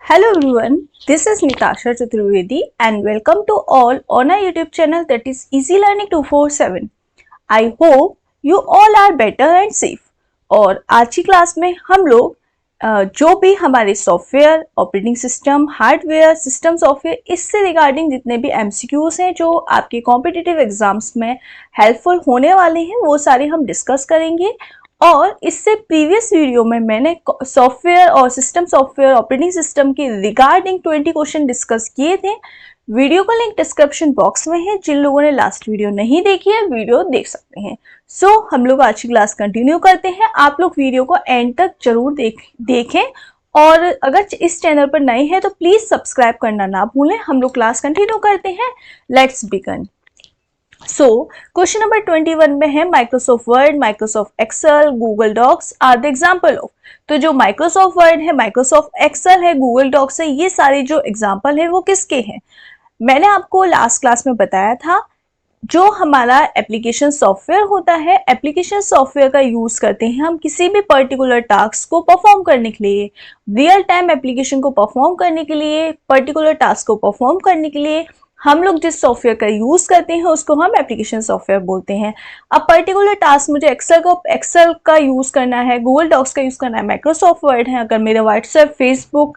Hello everyone, this is Nitasha Chaturvedi and welcome to all on our YouTube channel that is Easy Learning 247. I hope you all are better and safe. और आज की class में हम लोग जो भी हमारे software, operating system, hardware, system software, इससे रिगार्डिंग जितने भी MCQs हैं जो आपके कॉम्पिटिटिव एग्जाम्स में हेल्पफुल होने वाले हैं वो सारे हम डिस्कस करेंगे। और इससे प्रीवियस वीडियो में मैंने सॉफ्टवेयर और सिस्टम सॉफ्टवेयर ऑपरेटिंग सिस्टम के रिगार्डिंग 20 क्वेश्चन डिस्कस किए थे। वीडियो का लिंक डिस्क्रिप्शन बॉक्स में है। जिन लोगों ने लास्ट वीडियो नहीं देखी है वीडियो देख सकते हैं। सो हम लोग आज की क्लास कंटिन्यू करते हैं। आप लोग वीडियो को एंड तक जरूर देखें और अगर इस चैनल पर नए हैं तो प्लीज सब्सक्राइब करना ना भूलें। हम लोग क्लास कंटिन्यू करते हैं। Let's begin. So question number 21 में है Microsoft Word, Microsoft Excel, Google Docs are the example of. तो जो माइक्रोसॉफ्ट वर्ड है, माइक्रोसॉफ्ट एक्सेल है, गूगल डॉक्स है, ये सारे जो एग्जाम्पल है वो किसके हैं? मैंने आपको लास्ट क्लास में बताया था जो हमारा एप्लीकेशन सॉफ्टवेयर होता है, एप्लीकेशन सॉफ्टवेयर का यूज करते हैं हम किसी भी पर्टिकुलर टास्क को परफॉर्म करने के लिए, रियल टाइम एप्लीकेशन को परफॉर्म करने के लिए, पर्टिकुलर टास्क को परफॉर्म करने के लिए हम लोग जिस सॉफ्टवेयर का यूज करते हैं उसको हम एप्लीकेशन सॉफ्टवेयर बोलते हैं। अब पर्टिकुलर टास्क मुझे एक्सेल का यूज करना है, गूगल डॉक्स का यूज करना है, माइक्रोसॉफ्ट वर्ड है, अगर मेरे व्हाट्सएप, फेसबुक,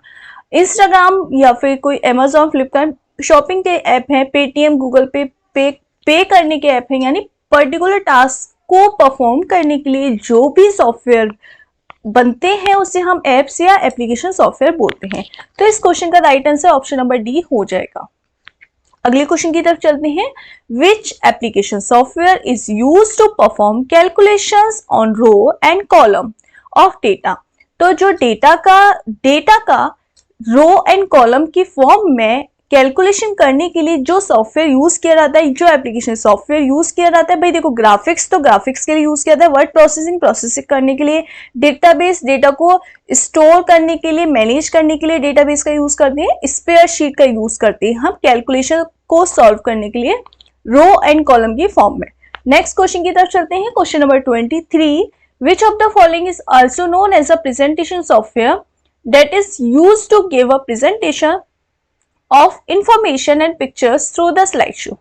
इंस्टाग्राम या फिर कोई अमेजॉन, फ्लिपकार्ट शॉपिंग के ऐप है, पेटीएम, गूगल पे करने के ऐप है, यानी पर्टिकुलर टास्क को परफॉर्म करने के लिए जो भी सॉफ्टवेयर बनते हैं उसे हम एप्स या एप्लीकेशन सॉफ्टवेयर बोलते हैं। तो इस क्वेश्चन का right answer option number D हो जाएगा। अगले क्वेश्चन की तरफ चलते हैं। Which application software is use to perform calculations on row and column of data. तो जो डेटा का रो एंड कॉलम की फॉर्म में कैलकुलेशन करने के लिए जो सॉफ्टवेयर यूज किया जाता है, जो एप्लीकेशन सॉफ्टवेयर यूज किया जाता है, भाई देखो ग्राफिक्स तो ग्राफिक्स के लिए यूज किया जाता है, वर्ड प्रोसेसिंग करने के लिए, डेटाबेस डेटा को स्टोर करने के लिए, मैनेज करने के लिए डेटाबेस का यूज करते हैं, स्प्रेडशीट का यूज करते हैं हम कैलकुलेशन को सॉल्व करने के लिए रो एंड कॉलम की फॉर्म में। नेक्स्ट क्वेश्चन की तरफ चलते हैं। Question number 23, which of the following is also known as a presentation software that is used to give a presentation of information and pictures through the slide show.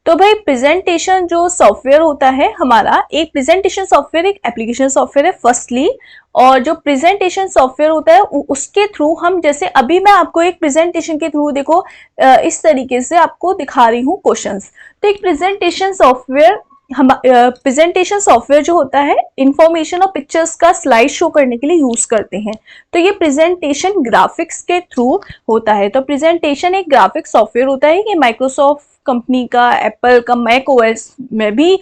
तो भाई presentation जो software होता है हमारा, एक प्रेजेंटेशन सॉफ्टवेयर एक application software है firstly, और जो प्रेजेंटेशन सॉफ्टवेयर होता है उसके थ्रू हम, जैसे अभी मैं आपको एक प्रेजेंटेशन के थ्रू देखो इस तरीके से आपको दिखा रही हूँ क्वेश्चंस। तो एक प्रेजेंटेशन सॉफ्टवेयर जो होता है इंफॉर्मेशन और पिक्चर्स का स्लाइड शो करने के लिए यूज करते हैं। तो ये प्रेजेंटेशन ग्राफिक्स के थ्रू होता है। तो प्रेजेंटेशन एक ग्राफिक सॉफ्टवेयर होता है। ये माइक्रोसॉफ्ट कंपनी का, एप्पल का, मैक ओएस में भी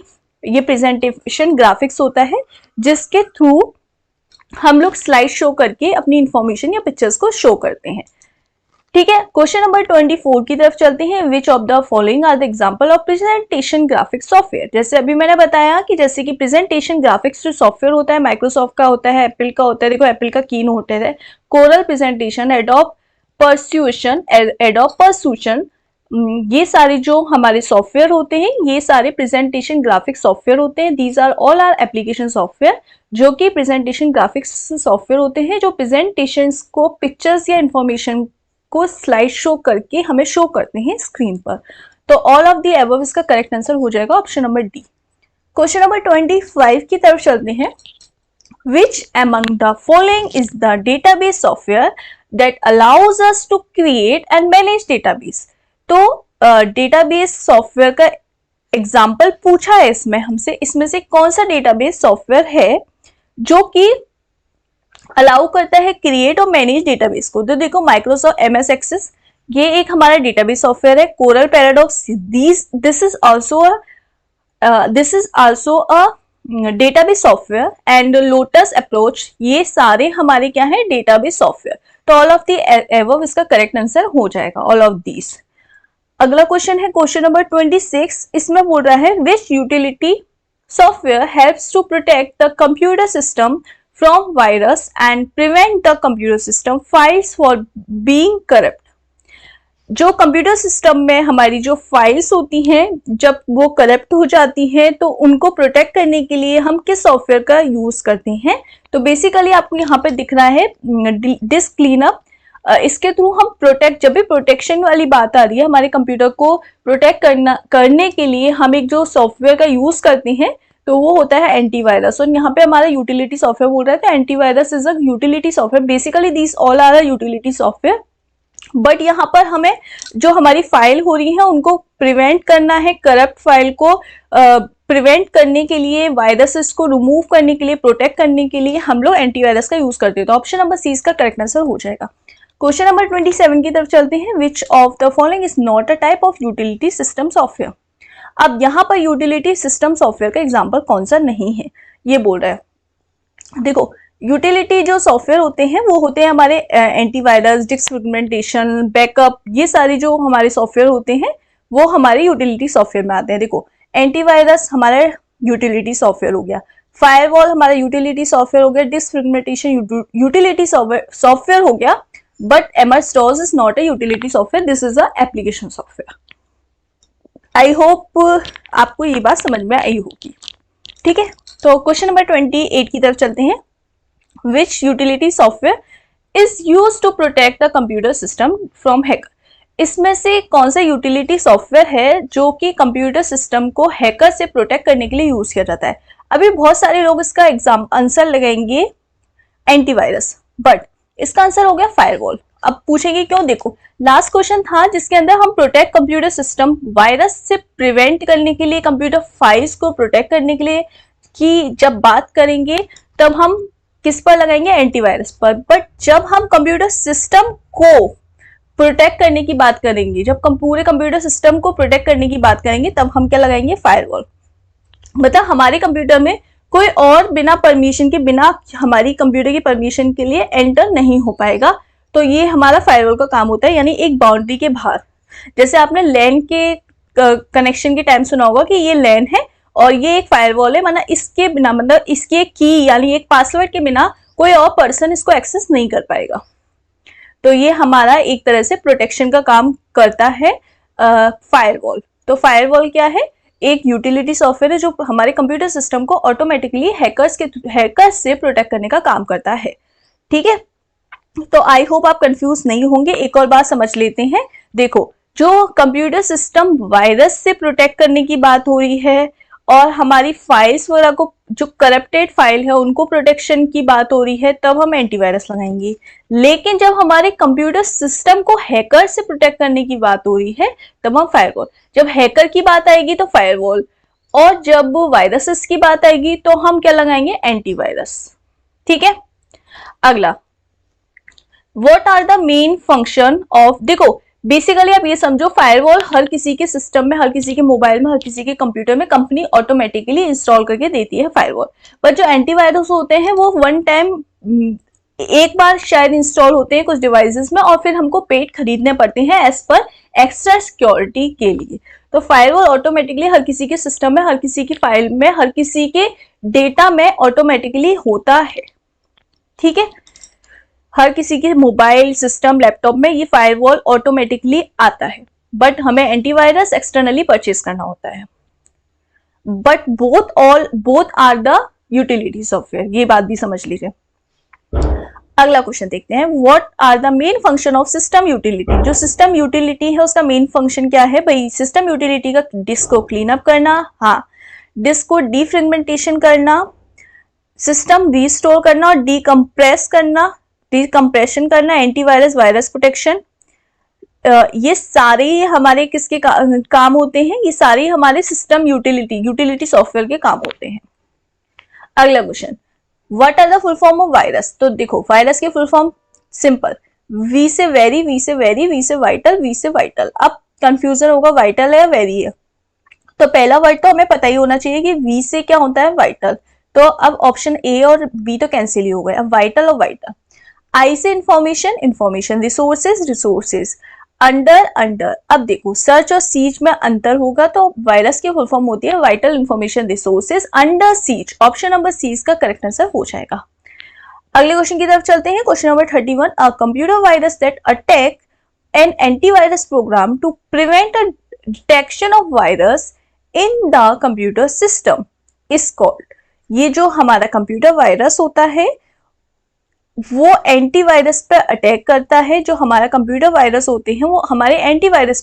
ये प्रेजेंटेशन ग्राफिक्स होता है जिसके थ्रू हम लोग स्लाइड शो करके अपनी इंफॉर्मेशन या पिक्चर्स को शो करते हैं। ठीक है, क्वेश्चन नंबर 24 की तरफ चलते हैं। Which of the following are the example of presentation graphics software. जैसे अभी मैंने बताया कि जैसे कि प्रेजेंटेशन ग्राफिक्स जो सॉफ्टवेयर होता है माइक्रोसॉफ्ट का होता है, एप्पल का होता है, देखो एप्पल का की नोट है, कोरल प्रेजेंटेशन, एडोब परसूशन, ये सारे जो हमारे सॉफ्टवेयर होते हैं ये सारे प्रेजेंटेशन ग्राफिक्स सॉफ्टवेयर होते हैं। These are all are application software जो कि प्रेजेंटेशन ग्राफिक्स सॉफ्टवेयर होते हैं जो प्रेजेंटेशन को, पिक्चर्स या इंफॉर्मेशन को स्लाइड शो करके हमें शो करते हैं स्क्रीन पर। तो ऑल ऑफ द अबव इसका करेक्ट आंसर हो जाएगा option number D. Question number 25 की तरफ चलते हैं। Which among the following is the database software that allows us to create and manage database. तो डेटाबेस सॉफ्टवेयर का एग्जाम्पल पूछा है इसमें हमसे, इसमें से कौन सा डेटाबेस सॉफ्टवेयर है जो कि अलाउ करता है क्रिएट और मैनेज डेटाबेस को। तो देखो माइक्रोसॉफ्ट एमएस एक्सेस ये एक हमारा डेटाबेस सॉफ्टवेयर है। Corel Paradox this is also a database software and Lotus Approach, ये सारे हमारे क्या है डेटाबेस सॉफ्टवेयर। तो ऑल ऑफ द अबव इसका करेक्ट आंसर हो जाएगा, ऑल ऑफ दीज। अगला क्वेश्चन है क्वेश्चन नंबर 26। इसमें बोल रहा है which utility software helps to protect the computer system from virus and prevent the computer system files for being corrupt। जो कंप्यूटर सिस्टम में हमारी जो फाइल्स होती हैं जब वो करप्ट हो जाती हैं तो उनको प्रोटेक्ट करने के लिए हम किस सॉफ्टवेयर का यूज करते हैं। तो बेसिकली आपको यहाँ पे दिख रहा है डिस्क क्लीनअप, इसके थ्रू हम प्रोटेक्ट, जब भी प्रोटेक्शन वाली बात आ रही है, हमारे कंप्यूटर को प्रोटेक्ट करने के लिए हम एक जो सॉफ्टवेयर का यूज करते हैं तो वो होता है एंटीवायरस। और यहाँ पे हमारा यूटिलिटी सॉफ्टवेयर बोल रहा है कि antivirus is a utility software. Basically these all are a utility software, but यहाँ पर हमें जो हमारी फाइल हो रही है उनको प्रिवेंट करना है, करप्ट फाइल को प्रिवेंट करने के लिए, वायरसेस को रिमूव करने के लिए, प्रोटेक्ट करने के लिए हम लोग एंटीवायरस का यूज करते हैं। तो ऑप्शन नंबर सी इसका करेक्ट आंसर हो जाएगा। क्वेश्चन नंबर 27 की तरफ चलते हैं। Which of the following is not a type of utility system software. अब यहाँ पर यूटिलिटी सिस्टम सॉफ्टवेयर का एग्जाम्पल कौन सा नहीं है, ये बोल रहा है। देखो, यूटिलिटी जो सॉफ्टवेयर होते हैं वो होते हैं हमारे एंटीवायरस, डिस्क फ्रेगमेंटेशन, बैकअप, ये सारे जो हमारे सॉफ्टवेयर होते हैं वो हमारे यूटिलिटी सॉफ्टवेयर में आते हैं। देखो, एंटीवायरस हमारा यूटिलिटी सॉफ्टवेयर हो गया, फायरवॉल हमारा यूटिलिटी सॉफ्टवेयर हो गया, डिस्क फ्रेगमेंटेशन यूटिलिटी सॉफ्टवेयर हो गया, but MS-DOS is not a utility software, this is a application software. I hope आपको ये बात समझ में आई होगी। ठीक है, तो क्वेश्चन नंबर 28 की तरफ चलते हैं। Which utility software is use to protect the computer system from hacker. इसमें से कौन सा यूटिलिटी सॉफ्टवेयर है जो कि कंप्यूटर सिस्टम को हैकर से प्रोटेक्ट करने के लिए यूज किया जाता है। अभी बहुत सारे लोग इसका आंसर लगाएंगे एंटीवायरस, बट इसका आंसर हो गया फायरवॉल। अब पूछेंगे क्यों, देखो लास्ट क्वेश्चन था जिसके अंदर हम प्रोटेक्ट कंप्यूटर सिस्टम वायरस से प्रिवेंट करने के लिए, कंप्यूटर फाइल्स को प्रोटेक्ट करने के लिए की जब बात करेंगे तब हम किस पर लगाएंगे, एंटीवायरस पर। बट जब हम कंप्यूटर सिस्टम को प्रोटेक्ट करने की बात करेंगे, जब पूरे कंप्यूटर सिस्टम को प्रोटेक्ट करने की बात करेंगे तब हम क्या लगाएंगे, फायरवॉल। मतलब हमारे कंप्यूटर में कोई और बिना परमिशन के, बिना हमारी कंप्यूटर की परमिशन के लिए एंटर नहीं हो पाएगा। तो ये हमारा फायरवॉल का काम होता है, यानी एक बाउंड्री के बाहर। जैसे आपने लैन के कनेक्शन के टाइम सुना होगा कि ये लैन है और ये एक फायरवॉल है, मतलब इसके बिना, मतलब इसकी एक की यानी एक पासवर्ड के बिना कोई और पर्सन इसको एक्सेस नहीं कर पाएगा। तो ये हमारा एक तरह से प्रोटेक्शन का काम करता है फायरवॉल। तो फायरवॉल क्या है, एक यूटिलिटी सॉफ्टवेयर है जो हमारे कंप्यूटर सिस्टम को ऑटोमेटिकली हैकर्स से प्रोटेक्ट करने का काम करता है। ठीक है, तो आई होप आप कंफ्यूज नहीं होंगे। एक और बात समझ लेते हैं। देखो, जो कंप्यूटर सिस्टम वायरस से प्रोटेक्ट करने की बात हो रही है और हमारी फाइल्स वगैरह को, जो करप्टेड फाइल है उनको प्रोटेक्शन की बात हो रही है, तब हम एंटीवायरस लगाएंगे। लेकिन जब हमारे कंप्यूटर सिस्टम को हैकर से प्रोटेक्ट करने की बात हो रही है तब हम फायरवॉल। जब हैकर की बात आएगी तो फायरवॉल, और जब वायरसेस की बात आएगी तो हम क्या लगाएंगे, एंटीवायरस। ठीक है, अगला, what are the main function of. देखो बेसिकली आप ये समझो, फायरवॉल हर किसी के सिस्टम में, हर किसी के मोबाइल में, हर किसी के कंप्यूटर में कंपनी ऑटोमेटिकली इंस्टॉल करके देती है फायरवॉल। पर जो एंटीवायरस होते हैं वो वन टाइम, एक बार शायद इंस्टॉल होते हैं कुछ डिवाइसेस में और फिर हमको पेड खरीदने पड़ते हैं एज पर एक्स्ट्रा सिक्योरिटी के लिए। तो फायरवॉल ऑटोमेटिकली हर किसी के सिस्टम में, हर किसी की फाइल में, हर किसी के डेटा में ऑटोमेटिकली होता है। ठीक है, हर किसी के मोबाइल सिस्टम, लैपटॉप में ये फायरवॉल ऑटोमेटिकली आता है, बट हमें एंटीवायरस एक्सटर्नली परचेज करना होता है। But both are the utility software, ये बात भी समझ लीजिए। अगला क्वेश्चन देखते हैं, what are the main function of system utility. जो सिस्टम यूटिलिटी है उसका मेन फंक्शन क्या है भाई, सिस्टम यूटिलिटी का डिस्क को क्लीन अप करना, हाँ, डिस्क को डीफ्रेगमेंटेशन करना, सिस्टम रीस्टोर करना और डिकम्प्रेशन करना, एंटीवायरस, वायरस प्रोटेक्शन, ये सारे हमारे किसके काम होते हैं, ये सारे हमारे सिस्टम यूटिलिटी सॉफ्टवेयर के काम होते हैं। अगला question, what are the full form of virus. तो देखो वायरस के फुल फॉर्म सिंपल, वी से वेरी, वी से वेरी, वी से वाइटल, वी से वाइटल। अब कंफ्यूजन होगा वाइटल है या वेरी है, तो पहला वर्ड तो हमें पता ही होना चाहिए कि वी से क्या होता है, वाइटल। तो अब ऑप्शन ए और बी तो कैंसिल ही हो गए, अब वाइटल और वाइटल। आई से इंफॉर्मेशन, रिसोर्सेज, अंडर। अब देखो सर्च और सीज में अंतर होगा, तो वायरस की फुल फॉर्म होती है vital information resources under siege. Option number C का करेक्ट आंसर हो जाएगा। अगले क्वेश्चन की तरफ चलते हैं। Question number 31, a computer virus that attack an antivirus program to prevent a detection of virus in the computer system is called. ये जो हमारा कंप्यूटर वायरस होता है वो एंटीवायरस पर अटैक करता है। जो हमारा कंप्यूटर वायरस होते हैं वो हमारे एंटीवायरस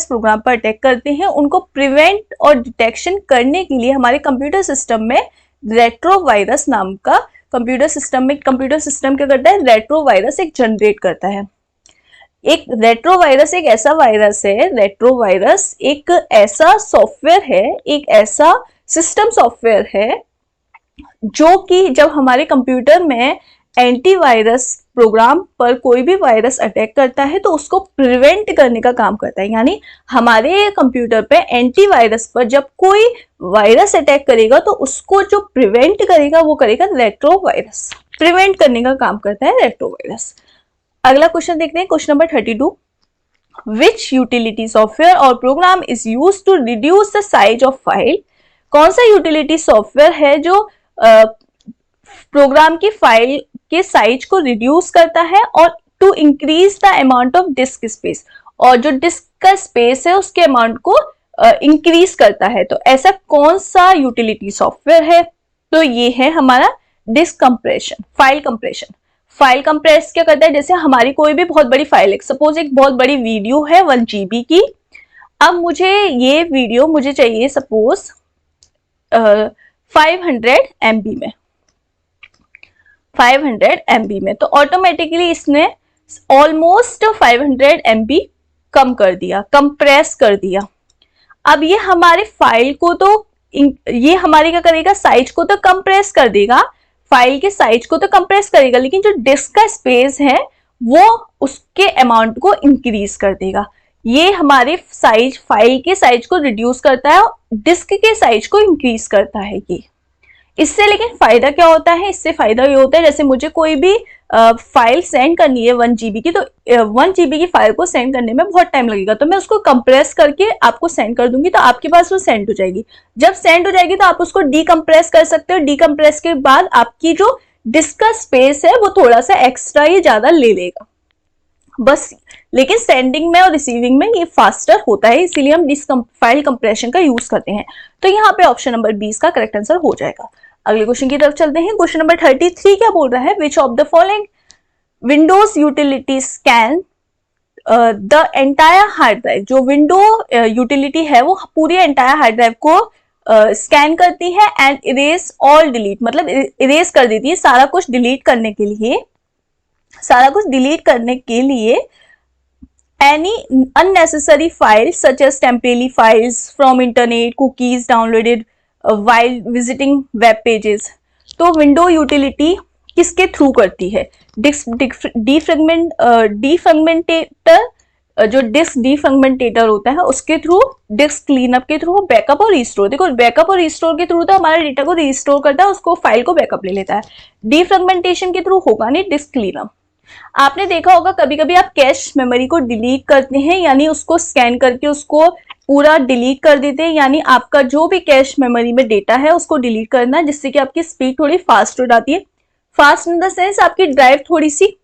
प्रोग्राम पर अटैक करते हैं। उनको प्रिवेंट और डिटेक्शन करने के लिए हमारे कंप्यूटर सिस्टम में रेट्रोवायरस नाम का कंप्यूटर सिस्टम क्या करता है, रेट्रोवायरस एक जनरेट करता है। एक रेट्रोवायरस एक ऐसा वायरस है, रेट्रोवायरस एक ऐसा सॉफ्टवेयर है, एक ऐसा सिस्टम सॉफ्टवेयर है जो कि जब हमारे कंप्यूटर में एंटीवायरस प्रोग्राम पर कोई भी वायरस अटैक करता है तो उसको प्रिवेंट करने का काम करता है। यानी हमारे कंप्यूटर पे एंटीवायरस पर जब कोई वायरस अटैक करेगा तो उसको जो प्रिवेंट करेगा वो करेगा रेट्रोवायरस, प्रिवेंट करने का काम करता है रेट्रोवायरस। अगला क्वेश्चन देखते हैं, question number 32। Which utility software और program is used to reduce the size of file? कौन सा यूटिलिटी सॉफ्टवेयर है जो प्रोग्राम की फाइल के साइज को रिड्यूस करता है और to increase the amount of disk space, और जो डिस्क का स्पेस है उसके अमाउंट को इंक्रीज करता है। तो ऐसा कौन सा यूटिलिटी सॉफ्टवेयर है? तो ये है हमारा disk compression, file compression. File compress क्या करता है, जैसे हमारी कोई भी बहुत बड़ी फाइल है, सपोज एक बहुत बड़ी वीडियो है 1 GB की। अब मुझे ये वीडियो मुझे चाहिए सपोज 500 MB में, 500 MB में, तो ऑटोमेटिकली इसने ऑलमोस्ट 500 MB कम कर दिया, कंप्रेस कर दिया। अब ये हमारे फाइल को तो ये हमारी क्या करेगा, साइज को तो कंप्रेस कर देगा, फाइल के साइज को तो कंप्रेस करेगा, लेकिन जो डिस्क का स्पेस है वो उसके अमाउंट को इंक्रीज कर देगा। ये हमारे साइज, फाइल के साइज को रिड्यूस करता है, डिस्क के साइज को इंक्रीज करता है ये। इससे लेकिन फायदा क्या होता है, इससे फायदा ये होता है जैसे मुझे कोई भी फाइल सेंड करनी है 1 GB की, तो 1 GB की फाइल को सेंड करने में बहुत टाइम लगेगा, तो मैं उसको कंप्रेस करके आपको सेंड कर दूंगी, तो आपके पास वो सेंड हो जाएगी। जब सेंड हो जाएगी तो आप उसको डीकंप्रेस कर सकते हो। डीकंप्रेस के बाद आपकी जो डिस्क का स्पेस है वो थोड़ा सा एक्स्ट्रा ही ज्यादा ले लेगा बस। लेकिन सेंडिंग में और रिसीविंग में ये फास्टर होता है, इसीलिए हम डिस्क फाइल कंप्रेशन का यूज करते हैं। तो यहाँ पे ऑप्शन नंबर 20 का करेक्ट आंसर हो जाएगा। अगले क्वेश्चन की तरफ चलते हैं। क्वेश्चन नंबर 33 क्या बोल रहा है, विच of the following Windows utility scan the entire hard drive? जो विंडो यूटिलिटी है वो पूरी एंटायर हार्ड ड्राइव को स्कैन करती है एंड इरेज ऑल डिलीट, मतलब इरेज कर देती है सारा कुछ डिलीट करने के लिए, सारा कुछ डिलीट करने के लिए any unnecessary files such as temporary files from internet, cookies downloaded while visiting web pages। तो विंडो यूटिलिटी किसके थ्रू करती है, डिफ्रेगमेंटेटर, जो डिस्क डिफ्रेगमेंटेटर होता है उसके थ्रू, डिस्क क्लीनअप के थ्रू, बैकअप और रिस्टोर। देखो बैकअप और रिस्टोर के थ्रू तो हमारे डेटा को रिस्टोर करता है, उसको फाइल को बैकअप ले लेता है। डिफ्रेगमेंटेशन के थ्रू होगा नहीं डिस्क क्लीनअप। आपने देखा होगा कभी कभी आप कैश मेमोरी को डिलीट करते हैं, यानी उसको स्कैन करके उसको पूरा डिलीट कर देते हैं, यानी आपका जो भी कैश मेमोरी में डेटा है उसको डिलीट करना, जिससे कि आपकी स्पीड थोड़ी फास्ट हो जाती है। फास्ट इन द सेंस आपकी ड्राइव थोड़ी सी,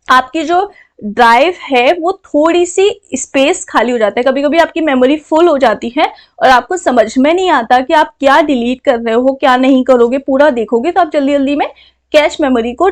आपकी जो ड्राइव है वो थोड़ी सी स्पेस खाली हो जाता है। कभी कभी आपकी मेमोरी फुल हो जाती है और आपको समझ में नहीं आता कि आप क्या डिलीट कर रहे हो, क्या नहीं करोगे, पूरा देखोगे तो आप जल्दी जल्दी में कैश मेमोरी को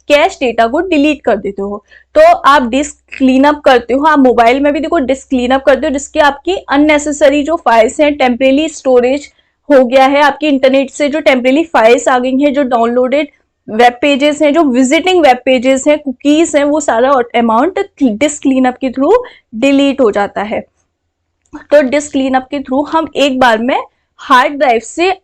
कैश डेटा को डिलीट कर देते हो। तो आप डिस्क क्लीनअप करते हो, आप मोबाइल में भी देखो डिस्क क्लीनअप करते हो, जिसके आपकी अननेसेसरी जो फाइल्स हैं, टेम्परेरी स्टोरेज हो गया है, आपकी इंटरनेट से जो टेम्परेरी फाइल्स आ गई हैं, जो डाउनलोडेड वेब पेजेस हैं, जो विजिटिंग वेब पेजेस हैं, कुकीज हैं, वो सारा अमाउंट डिस्क क्लीनअप के थ्रू डिलीट हो जाता है। तो डिस्क क्लीनअप के थ्रू हम एक बार में हार्ड ड्राइव से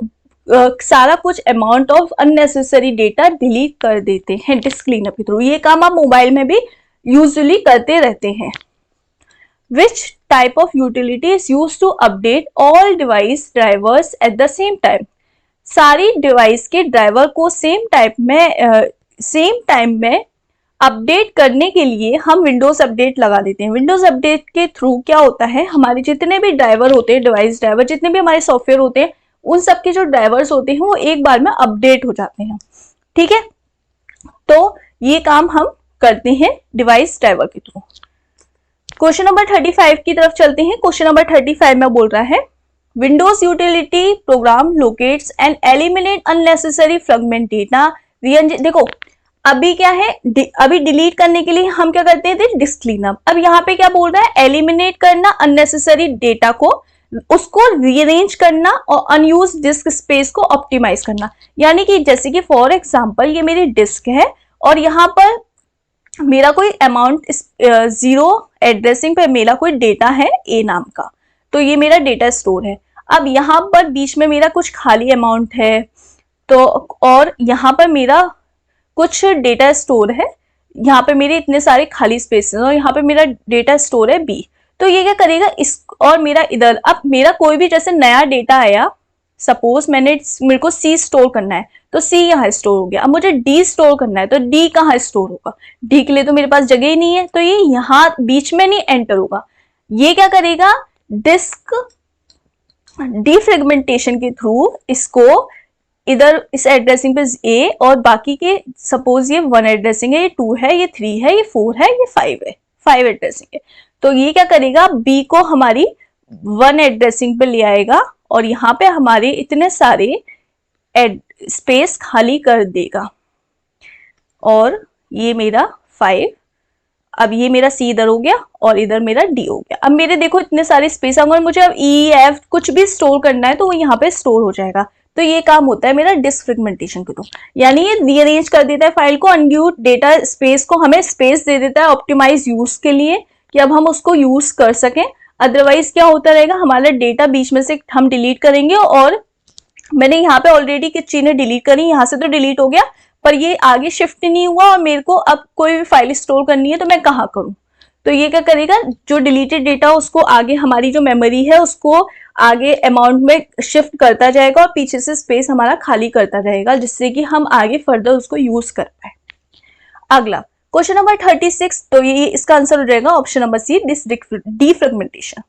सारा कुछ amount of unnecessary data delete कर देते हैं डिस्क क्लीनअप के थ्रू। ये काम आप मोबाइल में भी यूजुअली करते रहते हैं। Which type of utility is used to update all device drivers at the same time? सारी डिवाइस के ड्राइवर को सेम टाइम में अपडेट करने के लिए हम विंडोज अपडेट लगा देते हैं। विंडोज अपडेट के थ्रू क्या होता है, हमारे जितने भी ड्राइवर होते हैं, डिवाइस ड्राइवर, जितने भी हमारे सॉफ्टवेयर होते हैं, उन सब के जो ड्राइवर्स होते हैं वो एक बार में अपडेट हो जाते हैं। ठीक है, तो ये काम हम करते हैं डिवाइस ड्राइवर के थ्रू। क्वेश्चन नंबर 35 की तरफ चलते हैं। क्वेश्चन नंबर 35 में बोल रहा है, Windows utility programme locates and eliminate unnecessary fragment data. देखो अभी क्या है, अभी डिलीट करने के लिए हम क्या करते थे, डिस्क क्लीनअप। अब यहाँ पे क्या बोल रहा है, एलिमिनेट करना अननेसेसरी डेटा को, उसको रीअरेंज करना और अनयूज डिस्क स्पेस को ऑप्टिमाइज करना। यानी कि जैसे कि फॉर एग्जांपल ये मेरी डिस्क है और यहाँ पर मेरा कोई अमाउंट जीरो एड्रेसिंग पे मेरा कोई डेटा है ए नाम का, तो ये मेरा डेटा स्टोर है। अब यहाँ पर बीच में मेरा कुछ खाली अमाउंट है, तो और यहाँ पर मेरा कुछ डेटा स्टोर है, यहाँ पे मेरे इतने सारे खाली स्पेसेस और यहाँ पे मेरा डेटा स्टोर है बी। तो ये क्या करेगा, इस और मेरा इधर, अब मेरा कोई भी जैसे नया डेटा आया, सपोज मेरे को सी स्टोर करना है तो सी यहाँ स्टोर हो गया। अब मुझे डी स्टोर करना है तो डी कहाँ स्टोर होगा, डी के लिए तो मेरे पास जगह ही नहीं है, तो ये यहाँ बीच में नहीं एंटर होगा। ये क्या करेगा, डिस्क डीफ्रेगमेंटेशन के थ्रू इसको इधर इस एड्रेसिंग पे ए और बाकी के, सपोज ये 1 एड्रेसिंग है, ये 2 है, ये 3 है, ये 4 है, ये 5 है, 5 एड्रेसिंग है। तो ये क्या करेगा, बी को हमारी 1 एड्रेसिंग पे ले आएगा और यहाँ पे हमारे इतने सारे स्पेस खाली कर देगा। और ये मेरा 5, अब ये मेरा सी इधर हो गया और इधर मेरा डी हो गया। अब मेरे देखो इतने सारे स्पेस, अगर मुझे अब ई एफ कुछ भी स्टोर करना है तो वो यहाँ पे स्टोर हो जाएगा। तो ये काम होता है मेरा डिस्क फ्रेगमेंटेशन के थ्रू, यानी ये रीअरेंज कर देता है फाइल को, अनयूज्ड डेटा स्पेस को हमें स्पेस दे देता है ऑप्टिमाइज यूज के लिए कि अब हम उसको यूज कर सकें। अदरवाइज क्या होता रहेगा, हमारा डेटा बीच में से हम डिलीट करेंगे और मैंने यहाँ पे ऑलरेडी किस चीजें डिलीट करी, यहाँ से तो डिलीट हो गया पर ये आगे शिफ्ट नहीं हुआ और मेरे को अब कोई भी फाइल स्टोर करनी है तो मैं कहाँ करूँ। तो ये क्या करेगा, जो डिलीटेड डेटा उसको आगे हमारी जो मेमोरी है उसको आगे अमाउंट में शिफ्ट करता जाएगा और पीछे से स्पेस हमारा खाली करता रहेगा, जिससे कि हम आगे फर्दर उसको यूज कर पाए। अगला क्वेश्चन नंबर 36, तो ये इसका आंसर हो जाएगा ऑप्शन नंबर सी, डिस्क डीफ्रेगमेंटेशन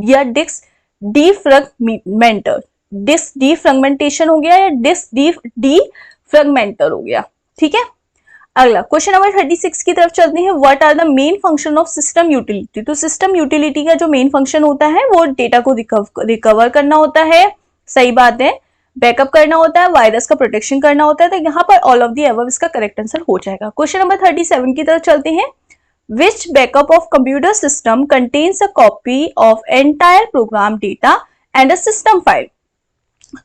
या डिस्क डीफ्रेगमेंटर। डिस्क डीफ्रेगमेंटेशन हो गया या डिस्क डीफ्रेगमेंटर हो गया, ठीक है। अगला क्वेश्चन नंबर 36 की तरफ चलते हैं। What are the main function of system utility. तो सिस्टम यूटिलिटी का जो मेन फंक्शन होता है वो डेटा को रिकवर करना होता है, सही बात है, बैकअप करना होता है, वायरस का प्रोटेक्शन करना होता है। तो यहाँ पर ऑल ऑफ दी अबव इसका करेक्ट आंसर हो जाएगा। क्वेश्चन नंबर 37 की तरफ चलते हैं। Which backup of computer system contains a copy of entire program data and a system file.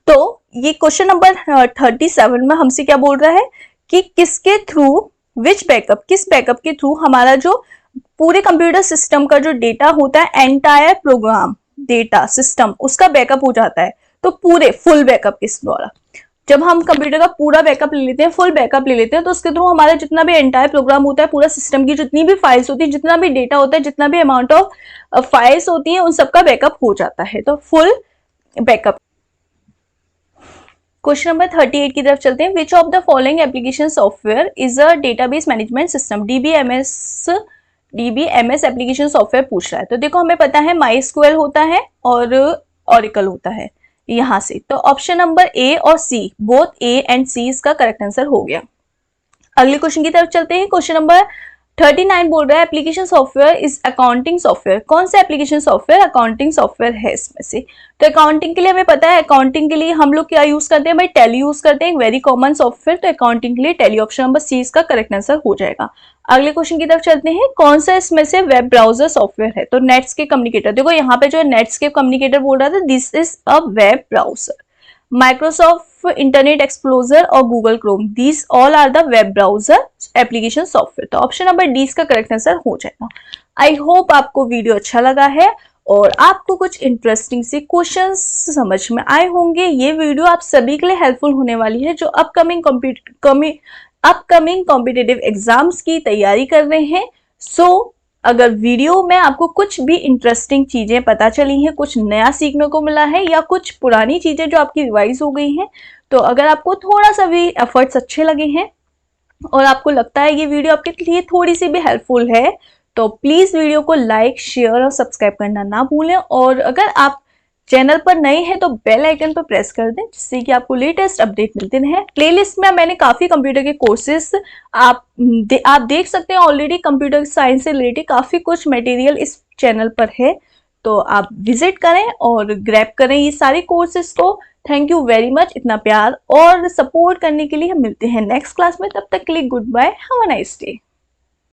तो ये क्वेश्चन नंबर 37 में हमसे क्या बोल रहा है कि किसके थ्रू, विच बैकअप, किस बैकअप के थ्रू हमारा जो पूरे कंप्यूटर सिस्टम का जो डेटा होता है, एंटायर प्रोग्राम डेटा सिस्टम, उसका बैकअप हो जाता है। तो पूरे फुल बैकअप किस द्वारा, जब हम कंप्यूटर का पूरा बैकअप ले लेते हैं, फुल बैकअप ले लेते हैं, तो उसके थ्रू हमारा जितना भी एंटायर प्रोग्राम होता है, पूरा सिस्टम की जितनी भी फाइल्स होती है, जितना भी डेटा होता है, जितना भी अमाउंट ऑफ फाइल्स होती है, उन सबका बैकअप हो जाता है। तो फुल बैकअप। क्वेश्चन नंबर 38 की तरफ चलते हैं। Which of the following application software is a database management system. DBMS application software पूछ रहा है। तो देखो हमें पता है MySQL होता है और Oracle होता है यहां से। तो ऑप्शन नंबर ए और सी, बोथ ए एंड सी इसका करेक्ट आंसर हो गया। अगले क्वेश्चन की तरफ चलते हैं। क्वेश्चन नंबर 39 बोल रहा है application software is accounting software. कौन सा एप्लीकेशन सॉफ्टवेयर अकाउंटिंग सॉफ्टवेयर है इसमें से। तो अकाउंटिंग के लिए हमें पता है, अकाउंटिंग के लिए हम लोग क्या यूज करते हैं भाई, टैली यूज करते हैं, वेरी कॉमन सॉफ्टवेयर। तो अकाउंटिंग के लिए टैली, ऑप्शन नंबर सी इसका करेक्ट आंसर हो जाएगा। अगले क्वेश्चन की तरफ चलते हैं। कौन सा इसमें से वेब ब्राउजर सॉफ्टवेयर है। तो नेटस्केप कम्युनिकेटर। देखो यहाँ पे जो है नेटस्केप कम्युनिकेटर बोल रहा था, this is a web browser. Microsoft Internet Explorer और Google Chrome, these all are the web browser application software. तो ऑप्शन नंबर डी इसका करेक्ट आंसर हो जाएगा। आई होप आपको वीडियो अच्छा लगा है और आपको कुछ इंटरेस्टिंग से क्वेश्चंस समझ में आए होंगे। ये वीडियो आप सभी के लिए हेल्पफुल होने वाली है जो अपकमिंग कॉम्पिटिटिव एग्जाम्स की तैयारी कर रहे हैं। अगर वीडियो में आपको कुछ भी इंटरेस्टिंग चीजें पता चली हैं, कुछ नया सीखने को मिला है या कुछ पुरानी चीजें जो आपकी रिवाइज हो गई हैं, तो अगर आपको थोड़ा सा भी एफर्ट्स अच्छे लगे हैं और आपको लगता है ये वीडियो आपके लिए थोड़ी सी भी हेल्पफुल है, तो प्लीज वीडियो को लाइक, शेयर और सब्सक्राइब करना ना भूलें। और अगर आप चैनल पर नए हैं तो बेल आइकन पर प्रेस कर दें, जिससे कि आपको लेटेस्ट अपडेट मिलते रहें। प्लेलिस्ट में मैंने काफी कंप्यूटर के कोर्सेस आप देख सकते हैं। ऑलरेडी कंप्यूटर साइंस से रिलेटेड काफी कुछ मटेरियल इस चैनल पर है, तो आप विजिट करें और ग्रैब करें ये सारे कोर्सेज को। थैंक यू वेरी मच इतना प्यार और सपोर्ट करने के लिए। हम मिलते हैं नेक्स्ट क्लास में, तब तक के लिए goodbye, have a nice day.